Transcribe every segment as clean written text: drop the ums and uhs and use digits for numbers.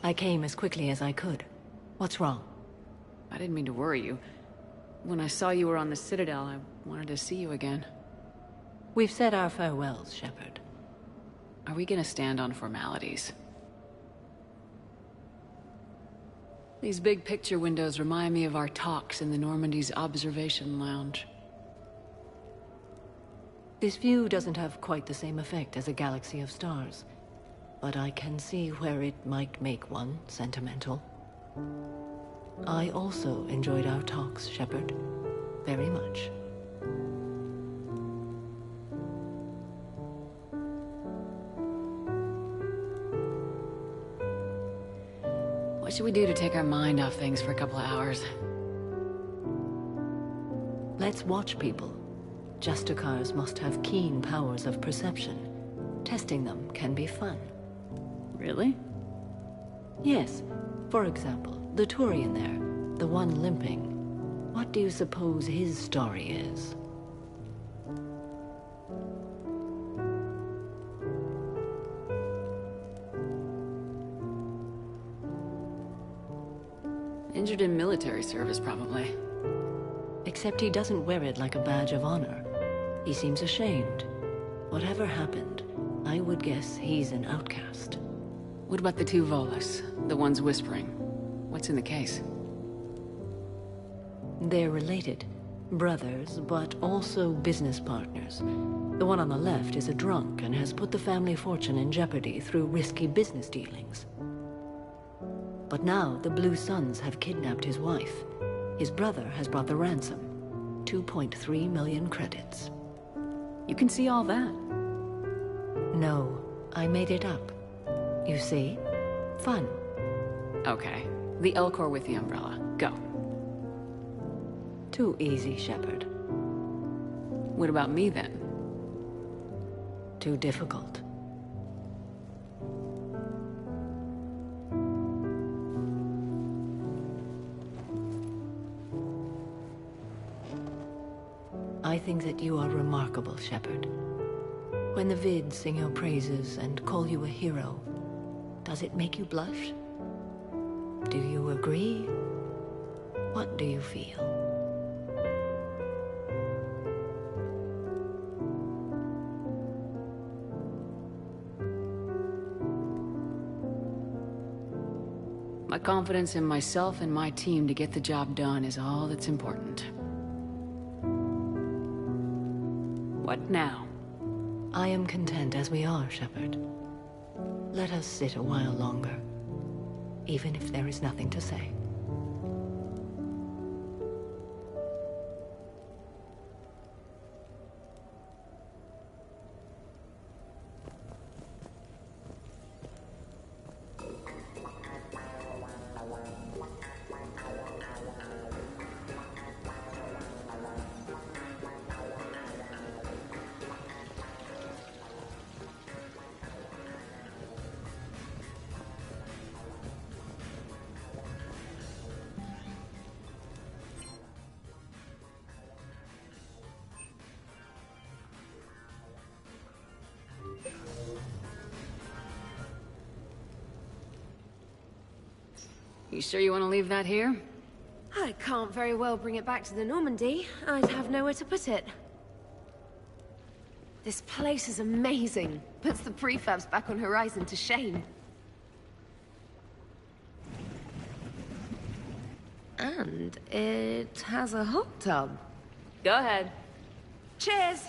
I came as quickly as I could. What's wrong? I didn't mean to worry you. When I saw you were on the Citadel, I wanted to see you again. We've said our farewells, Shepard. Are we gonna stand on formalities? These big picture windows remind me of our talks in the Normandy's observation lounge. This view doesn't have quite the same effect as a galaxy of stars, but I can see where it might make one sentimental. I also enjoyed our talks, Shepard. Very much. What should we do to take our mind off things for a couple of hours? Let's watch people. Justicars must have keen powers of perception. Testing them can be fun. Really? Yes. For example, the Turian there, the one limping. What do you suppose his story is? Injured in military service, probably. Except he doesn't wear it like a badge of honor. He seems ashamed. Whatever happened, I would guess he's an outcast. What about the two Volus? The ones whispering? What's in the case? They're related. Brothers, but also business partners. The one on the left is a drunk and has put the family fortune in jeopardy through risky business dealings. But now the Blue Suns have kidnapped his wife. His brother has brought the ransom. 2.3 million credits. You can see all that? No, I made it up. You see? Fun. Okay. The Elcor with the umbrella. Go. Too easy, Shepard. What about me, then? Too difficult. I think that you are remarkable, Shepard. When the Vids sing your praises and call you a hero, does it make you blush? Do you agree? What do you feel? My confidence in myself and my team to get the job done is all that's important. What now? I am content as we are, Shepard. Let us sit a while longer, even if there is nothing to say. You sure you want to leave that here? I can't very well bring it back to the Normandy. I'd have nowhere to put it. This place is amazing. Puts the prefabs back on Horizon to shame. And it has a hot tub. Go ahead. Cheers!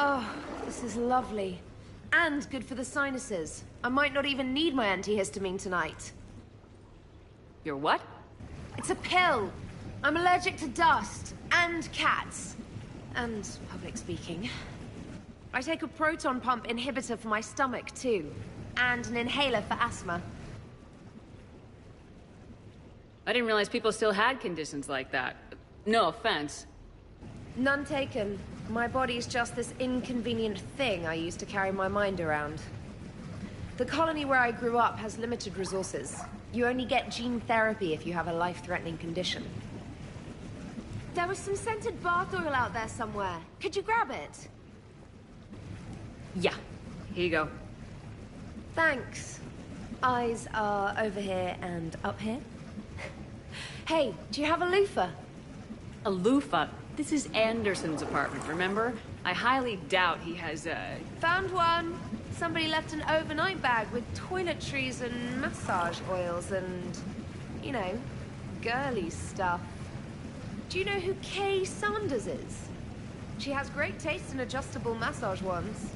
Oh, this is lovely. And good for the sinuses. I might not even need my antihistamine tonight. Your what? It's a pill. I'm allergic to dust, and cats, and public speaking. I take a proton pump inhibitor for my stomach, too. And an inhaler for asthma. I didn't realize people still had conditions like that. No offense. None taken. My body's just this inconvenient thing I use to carry my mind around. The colony where I grew up has limited resources. You only get gene therapy if you have a life-threatening condition. There was some scented bath oil out there somewhere. Could you grab it? Yeah. Here you go. Thanks. Eyes are over here and up here. Hey, do you have a loofah? A loofah? This is Anderson's apartment, remember? I highly doubt he has a... Found one. Somebody left an overnight bag with toiletries and massage oils and, you know, girly stuff. Do you know who Kay Sanders is? She has great taste in adjustable massage ones.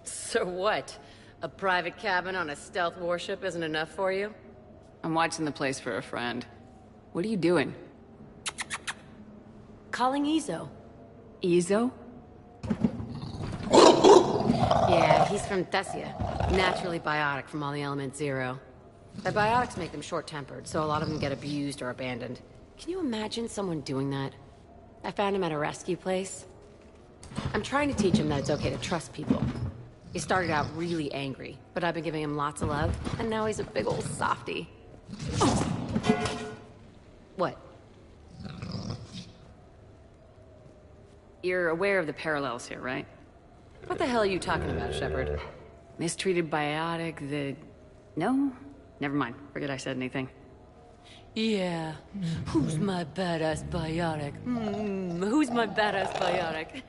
So what? A private cabin on a stealth warship isn't enough for you? I'm watching the place for a friend. What are you doing? Calling Ezo. Ezo? Yeah, he's from Thessia. Naturally biotic from all the Element Zero. The biotics make them short-tempered, so a lot of them get abused or abandoned. Can you imagine someone doing that? I found him at a rescue place. I'm trying to teach him that it's okay to trust people. He started out really angry, but I've been giving him lots of love, and now he's a big old softie. What? You're aware of the parallels here, right? What the hell are you talking about, Shepard? Mistreated biotic, the... No? Never mind. Forget I said anything. Yeah. Who's my badass biotic? Who's my badass biotic?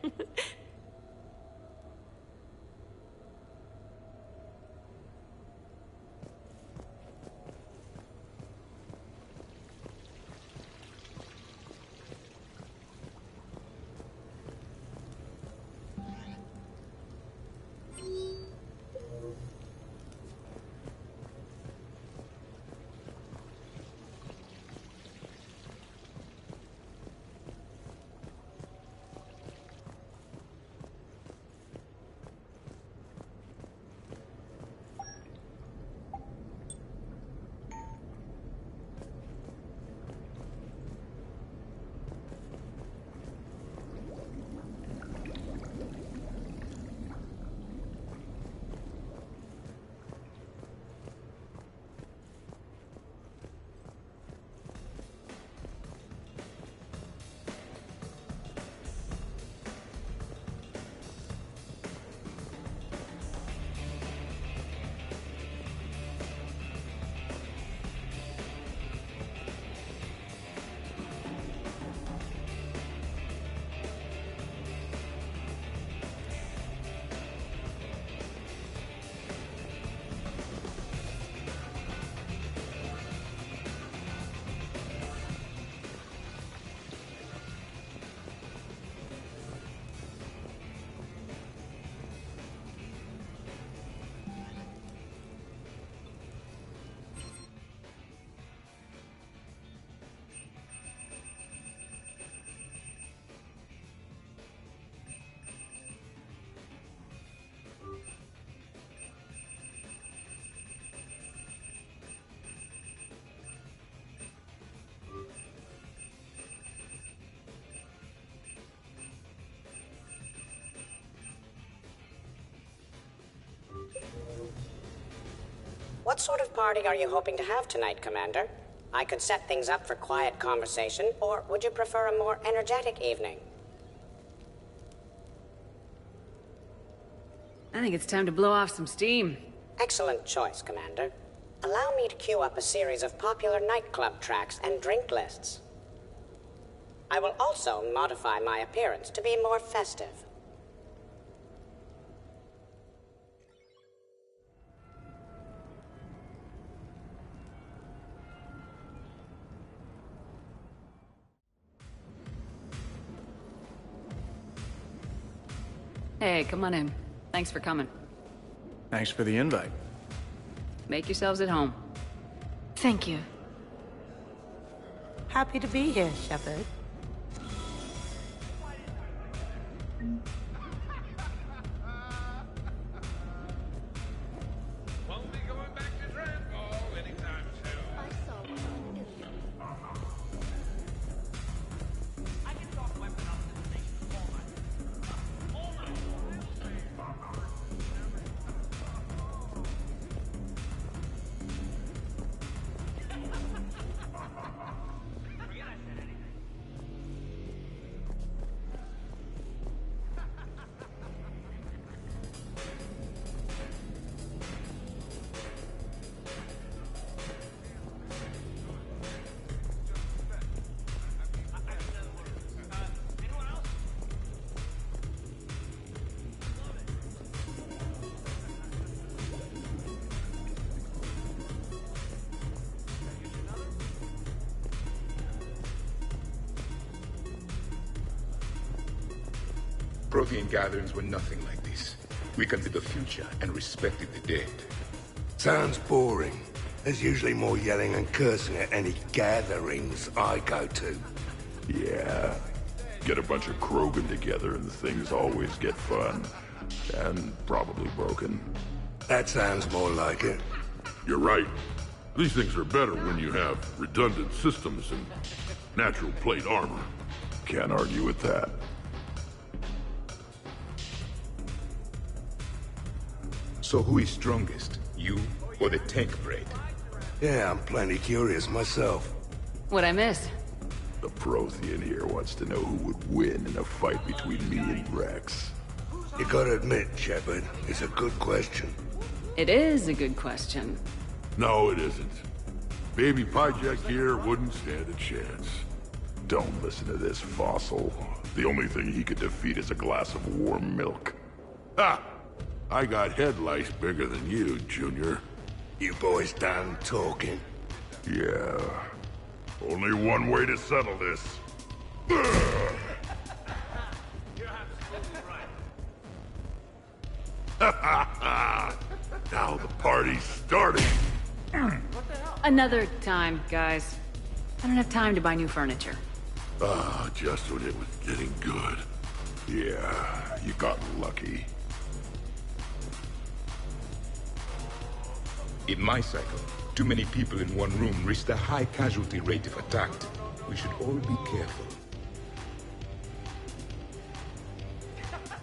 What sort of party are you hoping to have tonight, Commander? I could set things up for quiet conversation, or would you prefer a more energetic evening? I think it's time to blow off some steam. Excellent choice, Commander. Allow me to queue up a series of popular nightclub tracks and drink lists. I will also modify my appearance to be more festive. Hey, come on in. Thanks for coming. Thanks for the invite. Make yourselves at home. Thank you. Happy to be here, Shepard. Prothean gatherings were nothing like this. We considered the future and respected the dead. Sounds boring. There's usually more yelling and cursing at any gatherings I go to. Yeah. Get a bunch of Krogan together and things always get fun. And probably broken. That sounds more like it. You're right. These things are better when you have redundant systems and natural plate armor. Can't argue with that. So who is strongest? You or the tank braid? Yeah, I'm plenty curious myself. What'd I miss? The Prothean here wants to know who would win in a fight between me and Rex. You gotta admit, Shepard, it's a good question. It is a good question. No, it isn't. Baby Pyjek here wouldn't stand a chance. Don't listen to this fossil. The only thing he could defeat is a glass of warm milk. Ha! I got head lice bigger than you, Junior. You boys done talking? Yeah. Only one way to settle this. Now the party's starting. Another time, guys. I don't have time to buy new furniture. Ah, just when it was getting good. Yeah, you got lucky. In my cycle, too many people in one room risk a high casualty rate if attacked. We should all be careful.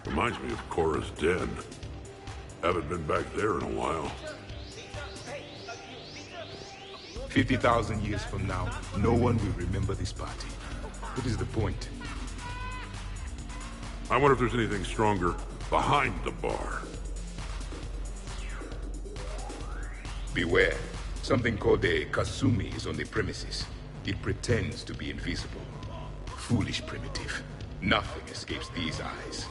Reminds me of Cora's den. Haven't been back there in a while. 50,000 years from now, no one will remember this party. What is the point? I wonder if there's anything stronger behind the bar. Beware. Something called a Kasumi is on the premises. It pretends to be invisible. Foolish primitive. Nothing escapes these eyes.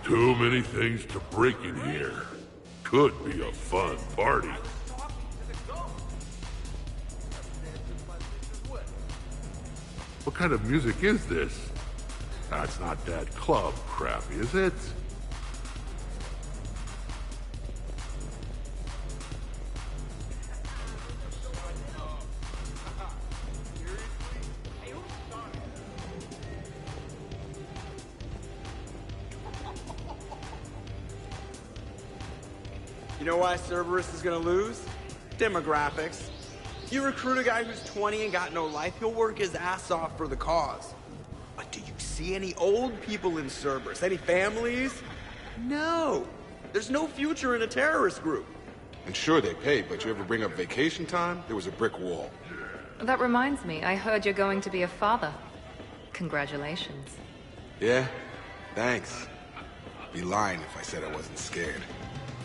Too many things to break in here. Could be a fun party. What kind of music is this? That's not that club crap, is it? You know why Cerberus is gonna lose? Demographics. You recruit a guy who's 20 and got no life, he'll work his ass off for the cause. But do you see any old people in Cerberus? Any families? No. There's no future in a terrorist group. And sure they pay, but you ever bring up vacation time, there was a brick wall. That reminds me, I heard you're going to be a father. Congratulations. Yeah? Thanks. Be lying if I said I wasn't scared.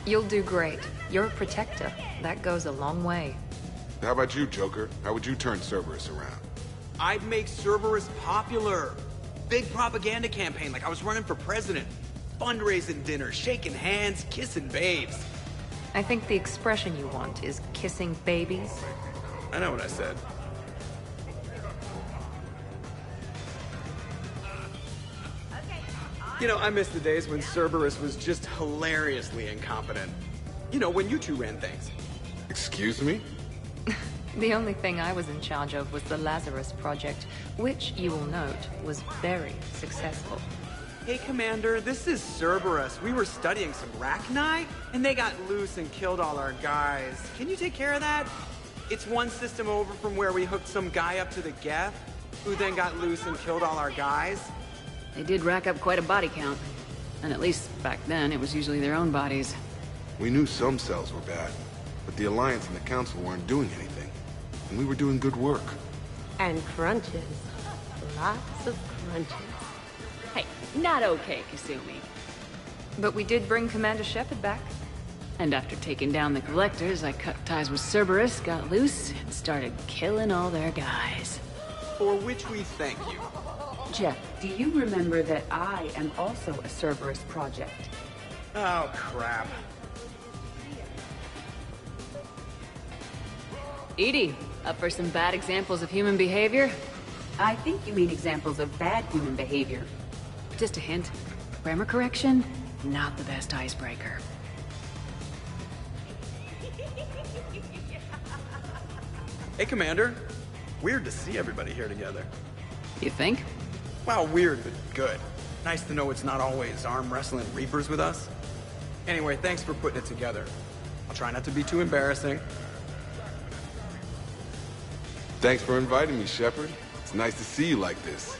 You'll do great. You're a protector. That goes a long way. How about you, Joker? How would you turn Cerberus around? I'd make Cerberus popular. Big propaganda campaign like I was running for president. Fundraising dinner, shaking hands, kissing babes. I think the expression you want is kissing babies. I know what I said. You know, I miss the days when Cerberus was just hilariously incompetent. You know, when you two ran things. Excuse me? The only thing I was in charge of was the Lazarus Project, which, you will note, was very successful. Hey, Commander, this is Cerberus. We were studying some Rachni, and they got loose and killed all our guys. Can you take care of that? It's one system over from where we hooked some guy up to the Geth, who then got loose and killed all our guys. They did rack up quite a body count. And at least back then, it was usually their own bodies. We knew some cells were bad, but the Alliance and the Council weren't doing anything. And we were doing good work. And crunches. Lots of crunches. Hey, not okay, Kasumi. But we did bring Commander Shepard back. And after taking down the Collectors, I cut ties with Cerberus, got loose, and started killing all their guys. For which we thank you. Jeff, do you remember that I am also a Cerberus project? Oh, crap. Edie, up for some bad examples of human behavior? I think you mean examples of bad human behavior. Just a hint. Grammar correction, not the best icebreaker. Hey, Commander. Weird to see everybody here together. You think? Well, weird, but good. Nice to know it's not always arm wrestling Reapers with us. Anyway, thanks for putting it together. I'll try not to be too embarrassing. Thanks for inviting me, Shepard. It's nice to see you like this.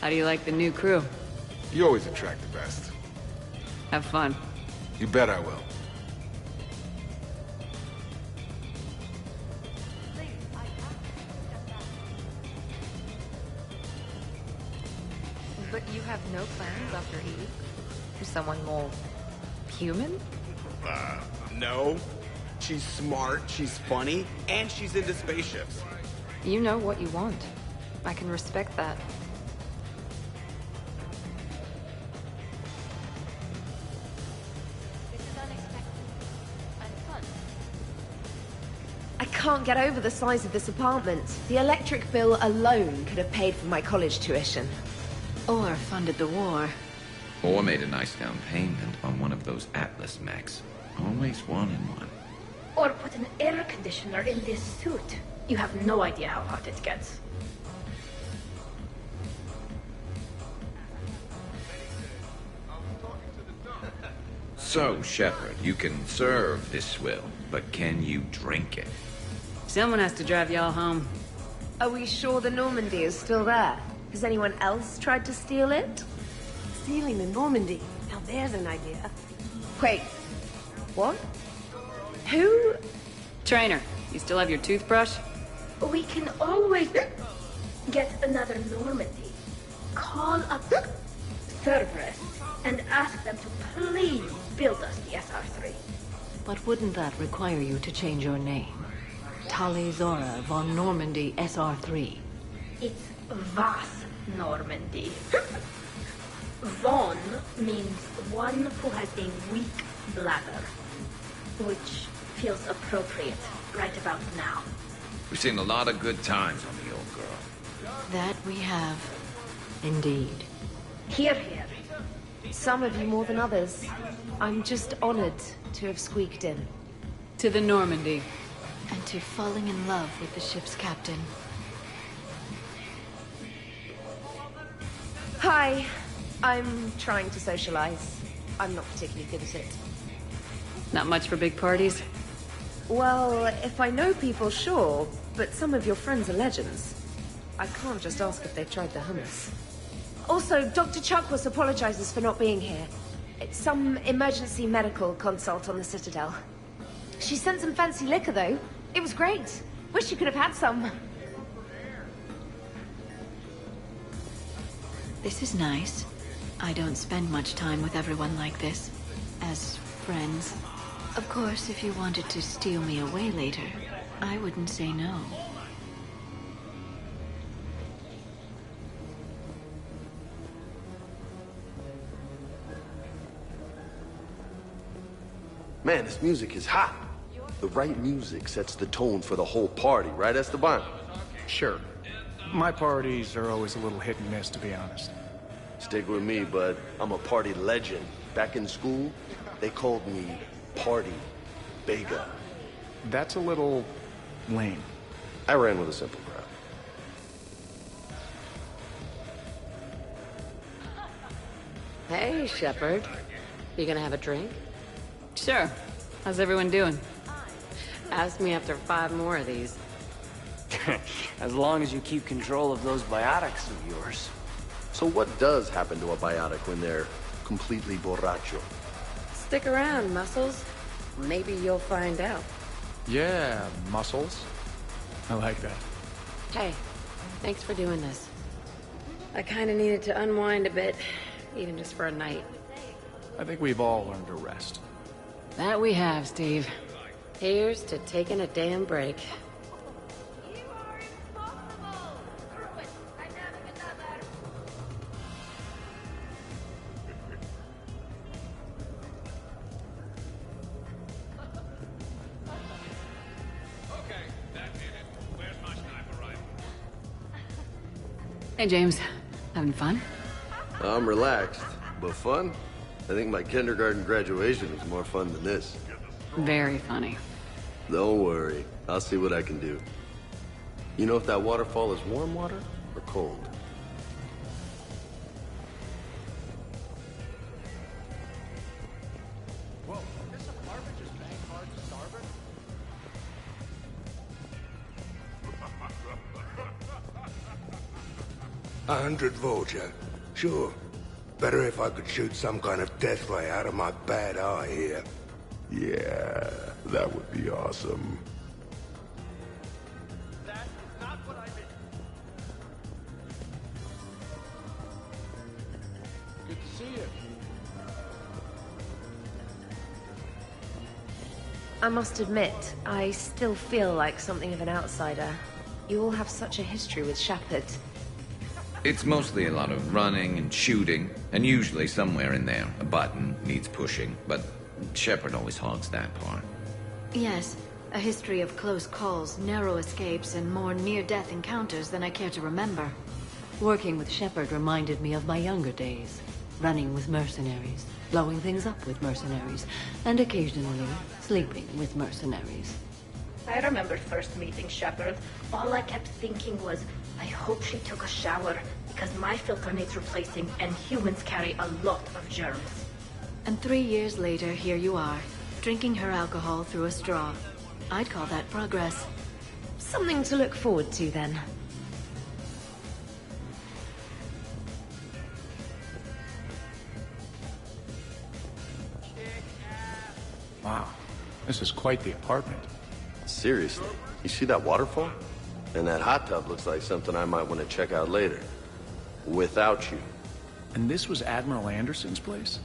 How do you like the new crew? You always attract the best. Have fun. You bet I will. But you have no plans after Eve? For someone more human? No. She's smart, she's funny, and she's into spaceships. You know what you want. I can respect that. I can't get over the size of this apartment. The electric bill alone could have paid for my college tuition. Or funded the war. Or made a nice down payment on one of those Atlas mechs. Always one in one. Or put an air conditioner in this suit. You have no idea how hot it gets. So, Shepard, you can serve this swill, but can you drink it? Someone has to drive y'all home. Are we sure the Normandy is still there? Has anyone else tried to steal it? Stealing the Normandy. Now there's an idea. Wait. What? Who? Trainer, you still have your toothbrush? We can always get another Normandy. Call up Cerberus and ask them to please build us the SR-3. But wouldn't that require you to change your name? Tali Zora von Normandy SR-3. It's Vas Normandy. Von means one who has a weak bladder, which feels appropriate right about now. We've seen a lot of good times on the old girl. That we have. Indeed. Here, here. Some of you more than others. I'm just honored to have squeaked in. To the Normandy. And to falling in love with the ship's captain. Hi. I'm trying to socialize. I'm not particularly good at it. Not much for big parties? Well, if I know people, sure. But some of your friends are legends. I can't just ask if they've tried the hummus. Also, Dr. Chuckwus apologizes for not being here. It's some emergency medical consult on the Citadel. She sent some fancy liquor, though. It was great. Wish you could have had some. This is nice. I don't spend much time with everyone like this, as friends. Of course, if you wanted to steal me away later, I wouldn't say no. Man, this music is hot. The right music sets the tone for the whole party, right, Esteban? Sure. My parties are always a little hit and miss, to be honest. Stick with me, bud. I'm a party legend. Back in school, they called me Party Bega. That's a little lame. I ran with a simple crowd. Hey, Shepard. You gonna have a drink? Sure. How's everyone doing? Ask me after 5 more of these. As long as you keep control of those biotics of yours. So what does happen to a biotic when they're completely borracho? Stick around, Muscles. Maybe you'll find out. Yeah, muscles. I like that. Hey, thanks for doing this. I kinda needed to unwind a bit, even just for a night. I think we've all learned to rest. That we have, Steve. Here's to taking a damn break. Hey, James. Having fun? I'm relaxed, but fun? I think my kindergarten graduation was more fun than this. Very funny. Don't worry. I'll see what I can do. You know if that waterfall is warm water or cold? Whoa, this apartment just bang hard to starboard? 100 Vulture. Sure. Better if I could shoot some kind of death ray out of my bad eye here. Yeah, that would be awesome. That's not what I meant. Good to see you. I must admit, I still feel like something of an outsider. You all have such a history with Shepard. It's mostly a lot of running and shooting, and usually somewhere in there, a button needs pushing, but Shepard always hogs that part. Yes, a history of close calls, narrow escapes, and more near-death encounters than I care to remember. Working with Shepard reminded me of my younger days. Running with mercenaries, blowing things up with mercenaries, and occasionally sleeping with mercenaries. I remember first meeting Shepard. All I kept thinking was, I hope she took a shower, because my filter needs replacing, and humans carry a lot of germs. And 3 years later, here you are, drinking her alcohol through a straw. I'd call that progress. Something to look forward to, then. Wow, this is quite the apartment. Seriously, you see that waterfall? And that hot tub looks like something I might want to check out later. Without you. And this was Admiral Anderson's place?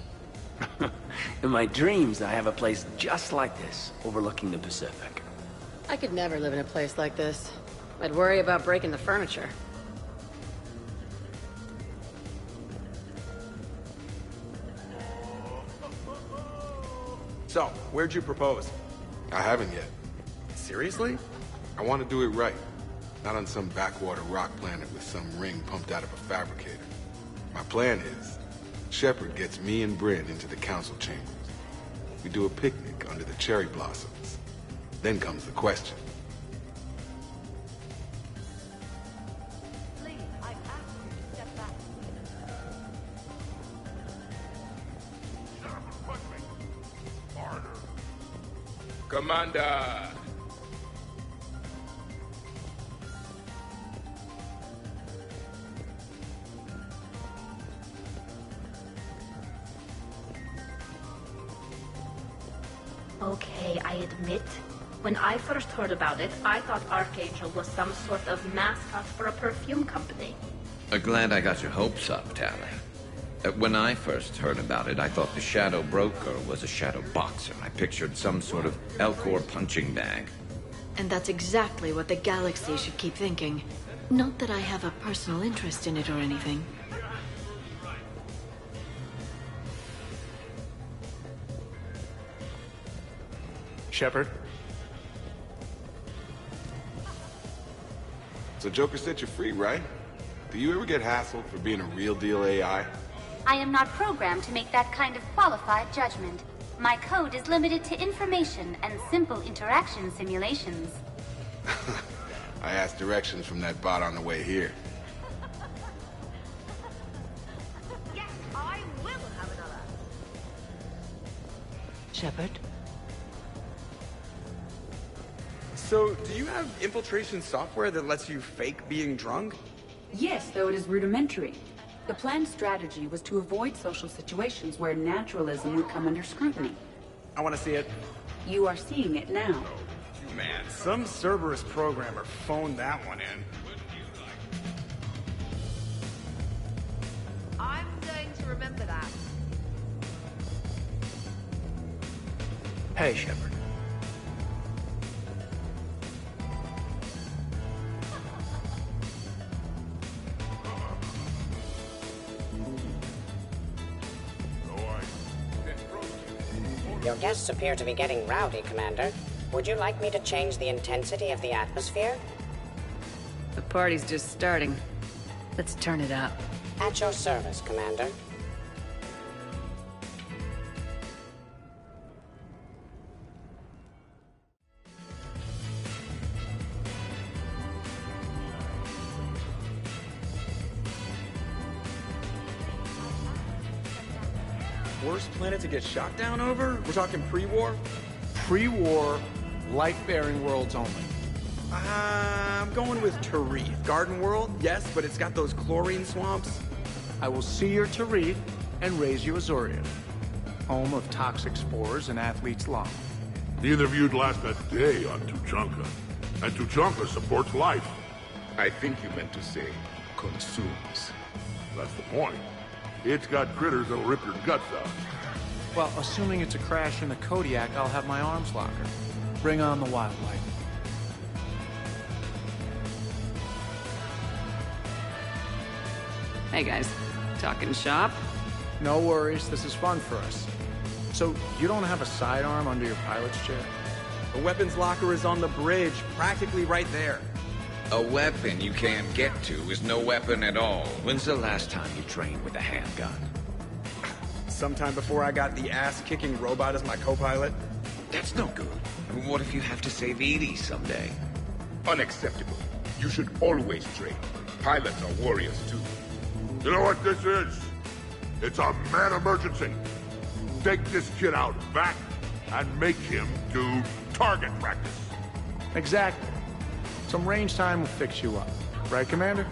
In my dreams, I have a place just like this, overlooking the Pacific. I could never live in a place like this. I'd worry about breaking the furniture. So, where'd you propose? I haven't yet. Seriously? I want to do it right. Not on some backwater rock planet with some ring pumped out of a fabricator. My plan is, Shepard gets me and Bryn into the council chambers. We do a picnic under the cherry blossoms. Then comes the question. Commander! Okay, I admit, when I first heard about it, I thought Archangel was some sort of mascot for a perfume company. Glad I got your hopes up, Tally. When I first heard about it, I thought the Shadow Broker was a shadow boxer. I pictured some sort of Elcor punching bag. And that's exactly what the galaxy should keep thinking. Not that I have a personal interest in it or anything. Shepard? So Joker set you free, right? Do you ever get hassled for being a real deal AI? I am not programmed to make that kind of qualified judgment. My code is limited to information and simple interaction simulations. I asked directions from that bot on the way here. Yes, I will have another. Shepard? So, do you have infiltration software that lets you fake being drunk? Yes, though it is rudimentary. The planned strategy was to avoid social situations where naturalism would come under scrutiny. I want to see it. You are seeing it now. Man, some Cerberus programmer phoned that one in. I'm going to remember that. Hey, Shepard. Your guests appear to be getting rowdy, Commander. Would you like me to change the intensity of the atmosphere? The party's just starting. Let's turn it up. At your service, Commander. Worst planet to get shot down over? We're talking pre-war? Pre-war, life-bearing worlds only. I'm going with Tarith. Garden World, yes, but it's got those chlorine swamps. I will see your Tarith and raise you Azorian, home of toxic spores and athlete's lung. Neither of you'd last a day on Tuchanka. And Tuchanka supports life. I think you meant to say consumes. That's the point. It's got critters that'll rip your guts out. Well, assuming it's a crash in the Kodiak, I'll have my arms locker. Bring on the wildlife. Hey guys, talking shop? No worries, this is fun for us. So, you don't have a sidearm under your pilot's chair? The weapons locker is on the bridge, practically right there. A weapon you can't get to is no weapon at all. When's the last time you trained with a handgun? Sometime before I got the ass-kicking robot as my co-pilot. That's no good. What if you have to save Edie someday? Unacceptable. You should always train. Pilots are warriors too. You know what this is? It's a mad emergency. Take this kid out back and make him do target practice. Exactly. Some range time will fix you up. Right, Commander?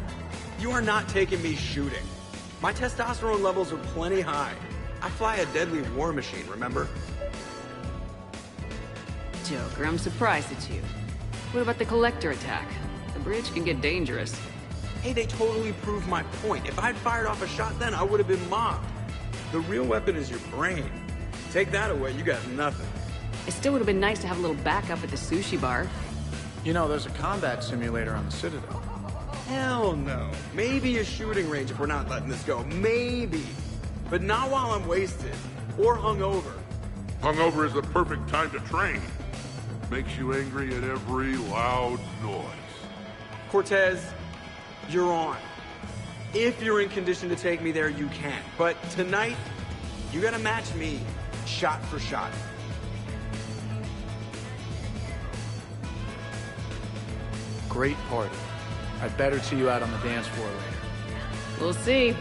You are not taking me shooting. My testosterone levels are plenty high. I fly a deadly war machine, remember? Joker, I'm surprised at you. What about the Collector attack? The bridge can get dangerous. Hey, they totally proved my point. If I'd fired off a shot then, I would have been mobbed. The real weapon is your brain. Take that away, you got nothing. It still would have been nice to have a little backup at the sushi bar. You know, there's a combat simulator on the Citadel. Hell no. Maybe a shooting range if we're not letting this go. Maybe. But not while I'm wasted. Or hungover. Hungover is the perfect time to train. Makes you angry at every loud noise. Cortez, you're on. If you're in condition to take me there, you can. But tonight, you gotta match me, shot for shot. Great party. I'd better see you out on the dance floor later. We'll see.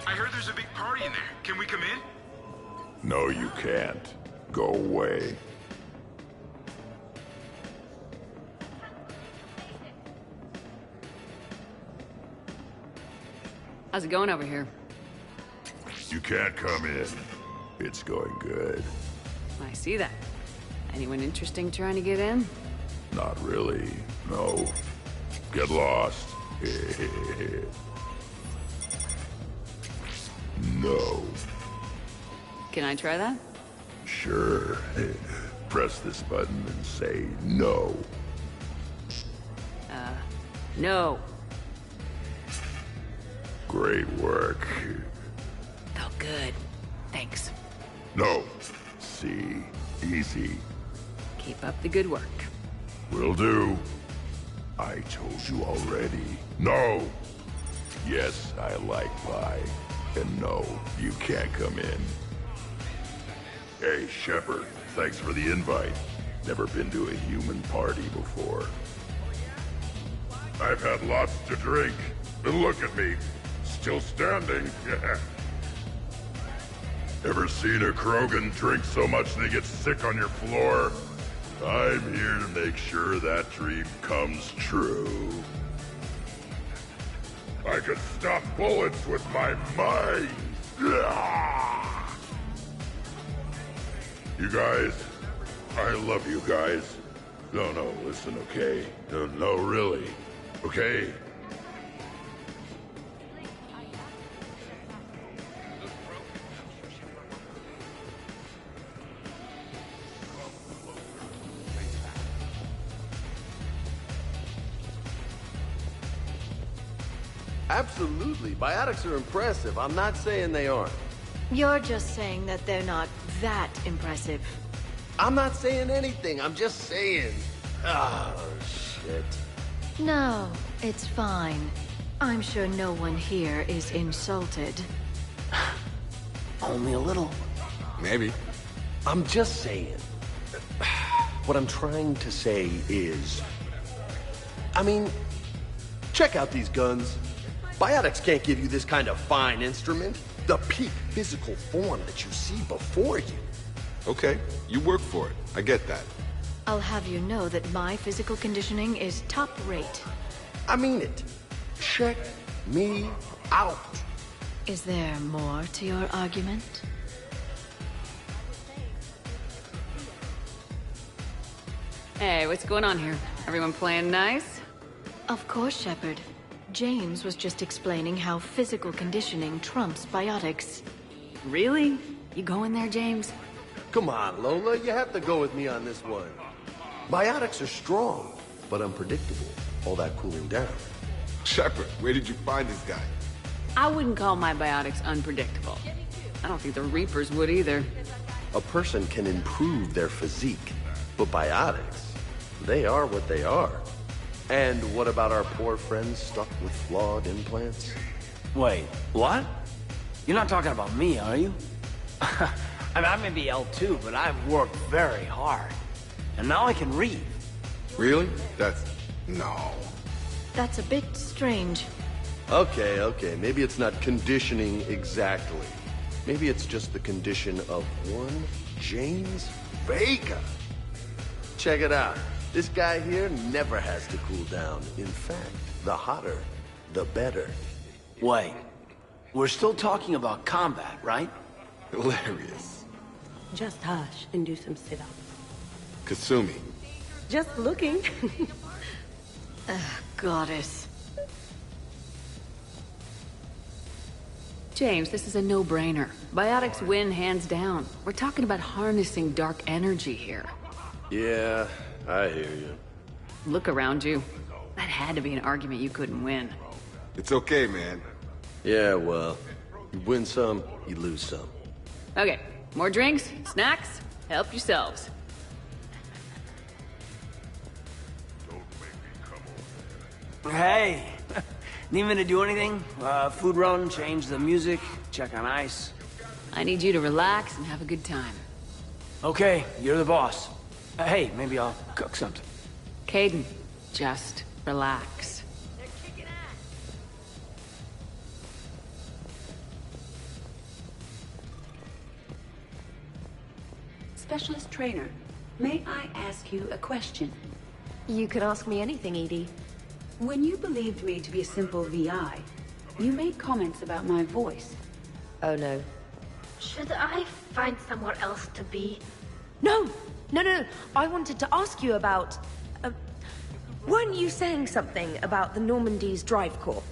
I heard there's a big party in there. Can we come in? No, you can't. Go away. How's it going over here? You can't come in. It's going good. I see that. Anyone interesting trying to get in? Not really, no. Get lost. No. Can I try that? Sure. Press this button and say no. No. Great work. Felt good. Thanks. No. See. Easy. Keep up the good work. Will do. I told you already. No! Yes, I like pie. And no, you can't come in. Hey, Shepard, thanks for the invite. Never been to a human party before. I've had lots to drink. But look at me. Still standing. Ever seen a Krogan drink so much they get sick on your floor? I'm here to make sure that dream comes true. I can stop bullets with my mind. You guys, I love you guys. No, listen, okay? No, really. Okay? Absolutely. Biotics are impressive. I'm not saying they aren't. You're just saying that they're not that impressive. I'm not saying anything. I'm just saying. Oh, shit. No, it's fine. I'm sure no one here is insulted. Only a little. Maybe. I'm just saying. What I'm trying to say is... I mean, check out these guns. Biotics can't give you this kind of fine instrument. The peak physical form that you see before you. Okay, you work for it. I get that. I'll have you know that my physical conditioning is top rate. I mean it. Check me out. Is there more to your argument? Hey, what's going on here? Everyone playing nice? Of course, Shepard. James was just explaining how physical conditioning trumps biotics. Really? You going there, James? Come on, Lola, you have to go with me on this one. Biotics are strong, but unpredictable. All that cooling down. Shepard, where did you find this guy? I wouldn't call my biotics unpredictable. I don't think the Reapers would either. A person can improve their physique, but biotics, they are what they are. And what about our poor friends stuck with flawed implants? Wait, what? You're not talking about me, are you? I mean, I may be L2, but I've worked very hard. And now I can read. Really? No. That's a bit strange. Okay, maybe it's not conditioning exactly. Maybe it's just the condition of one James Vega. Check it out. This guy here never has to cool down. In fact, the hotter, the better. Wait, we're still talking about combat, right? Hilarious. Just hush and do some sit-ups. Kasumi. Just looking. Goddess. James, this is a no-brainer. Biotics win hands down. We're talking about harnessing dark energy here. Yeah, I hear you. Look around you. That had to be an argument you couldn't win. It's okay, man. Yeah, well, you win some, you lose some. Okay, more drinks, snacks, help yourselves. Hey, need me to do anything? Food run, change the music, check on ice. I need you to relax and have a good time. Okay, you're the boss. Hey, maybe I'll cook something. Caden, just relax. Specialist trainer, may I ask you a question? You could ask me anything, Edie. When you believed me to be a simple VI, you made comments about my voice. Oh no. Should I find somewhere else to be? No! No. I wanted to ask you about... weren't you saying something about the Normandy's drive corps?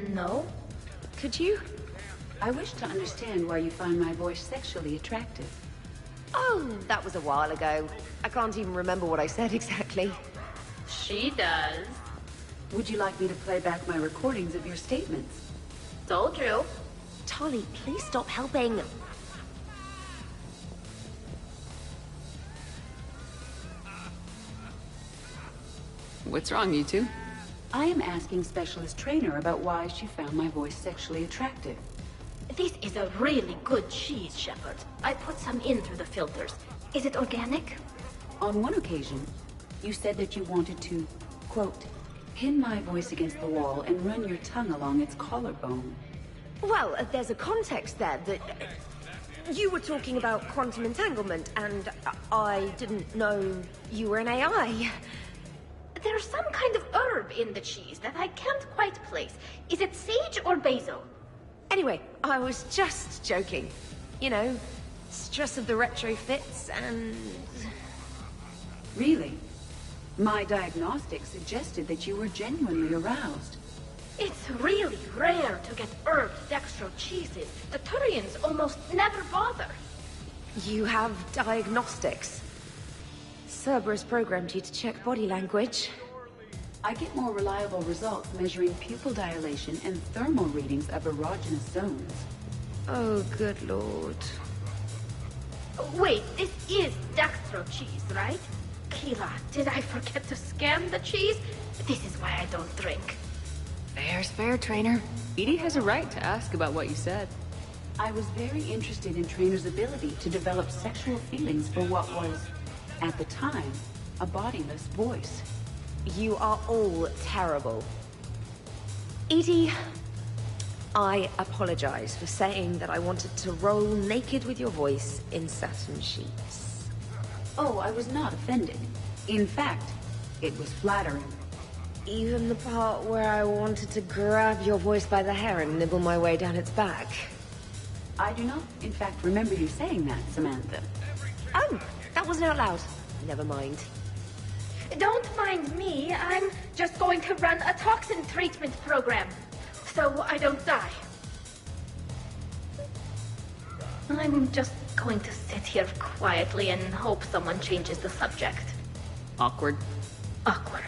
No. Could you? I wish to understand why you find my voice sexually attractive. Oh, that was a while ago. I can't even remember what I said exactly. She does. Would you like me to play back my recordings of your statements? Told you. Tali, please stop helping. What's wrong, you two? I am asking Specialist Trainer about why she found my voice sexually attractive. This is a really good cheese, Shepard. I put some in through the filters. Is it organic? On one occasion, you said that you wanted to, quote, pin my voice against the wall and run your tongue along its collarbone. Well, there's a context there that... you were talking about quantum entanglement, and I didn't know you were an AI. There's some kind of herb in the cheese that I can't quite place. Is it sage or basil? Anyway, I was just joking. You know, stress of the retrofits and... Really? My diagnostics suggested that you were genuinely aroused. It's really rare to get herbed dextro cheeses. The Turians almost never bother. You have diagnostics. Cerberus programmed you to check body language. I get more reliable results measuring pupil dilation and thermal readings of erogenous zones. Oh, good lord. Wait, this is dextro cheese, right? Keela, did I forget to scan the cheese? This is why I don't drink. Fair's fair, Trainer. Edie has a right to ask about what you said. I was very interested in Trainer's ability to develop sexual feelings for what was, at the time, a bodiless voice. You are all terrible. Edie, I apologize for saying that I wanted to roll naked with your voice in satin sheets. Oh, I was not offended. In fact, it was flattering. Even the part where I wanted to grab your voice by the hair and nibble my way down its back. I do not, in fact, remember you saying that, Samantha. Oh, that wasn't out loud. Never mind. Don't mind me. I'm just going to run a toxin treatment program, so I don't die. I'm just going to sit here quietly and hope someone changes the subject. Awkward. Awkward.